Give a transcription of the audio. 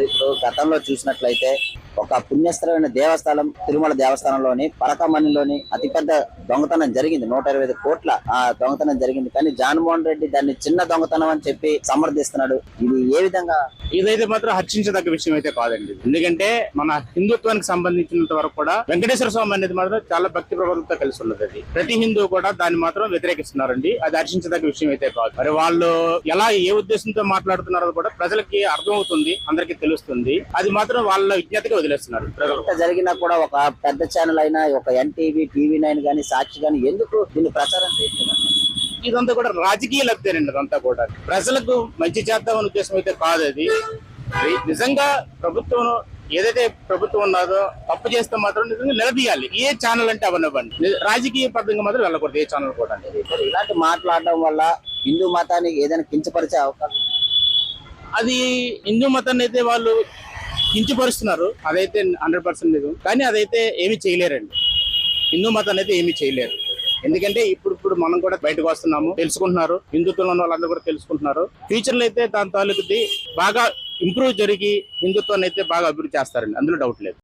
ఇప్పుడు గతంలో చూసినట్లయితే ఒక పుణ్యస్థలమైన దేవస్థానం తిరుమల దేవస్థానంలోని పరకమణిలోని అతిపెద్ద దొంగతనం జరిగింది. 125 కోట్ల ఆ దొంగతనం జరిగింది. కానీ జగన్మోహన్ రెడ్డి దాన్ని చిన్న దొంగతనం అని చెప్పి సమర్థిస్తున్నాడు. ఇది ఏ విధంగా? ఇదైతే మాత్రం హర్షించదగ్గ విషయం అయితే కాదండి. ఎందుకంటే మన హిందుత్వానికి సంబంధించినంత వరకు కూడా వెంకటేశ్వర స్వామి అనేది మాత్రం చాలా భక్తి ప్రబలంతో కలిసి ఉన్నది. అది ప్రతి హిందూ కూడా దాన్ని మాత్రం వ్యతిరేకిస్తున్నారండి. అది హర్షించదగ్గ విషయం అయితే కాదు. మరి వాళ్ళు ఎలా ఏ ఉద్దేశంతో మాట్లాడుతున్నారో కూడా ప్రజలకి అర్థమవుతుంది, అందరికీ తెలుస్తుంది. అది మాత్రం వాళ్ళ విజ్ఞతగా వదిలేస్తున్నారు. జరిగినా కూడా ఒక పెద్ద ఛానల్ అయినా ఒక ఎన్టీవీ, టీవీ9 గానీ, సాక్షి గానీ ఎందుకు దీన్ని ప్రచారం చేస్తున్నారు? ఇదంతా కూడా రాజకీయ లబ్ధేనండి. అదంతా కూడా ప్రజలకు మంచి చేద్దామనే ఉద్దేశం అయితే కాదు. అది నిజంగా ప్రభుత్వం ఏదైతే ప్రభుత్వం ఉన్నదో తప్పు చేస్తే మాత్రం నిజంగా నిలదీయాలి. ఏ ఛానల్ అంటే అవనివ్వండి, రాజకీయ పద్ధతిగా మాత్రం వెళ్ళకూడదు ఏ ఛానల్ కూడా. ఇలాంటి మాట్లాడడం వల్ల హిందూ మతాన్ని ఏదైనా కించపరిచే అవకాశం? అది హిందూ మతాన్ని అయితే వాళ్ళు కించపరుస్తున్నారు, అదైతే 100% నిజం. కానీ అదైతే ఏమీ చేయలేరండి. హిందూ మతాన్ని అయితే ఏమీ చేయలేరు. ఎందుకంటే ఇప్పుడు మనం కూడా బయటకు వస్తున్నాము, తెలుసుకుంటున్నారు. హిందుత్వంలో ఉన్న వాళ్ళందరూ కూడా తెలుసుకుంటున్నారు. ఫ్యూచర్ లో అయితే దాని తాలూకుది బాగా ఇంప్రూవ్ జరిగి హిందుత్వాన్ని అయితే బాగా అభివృద్ధి చేస్తారండి, అందులో డౌట్ లేదు.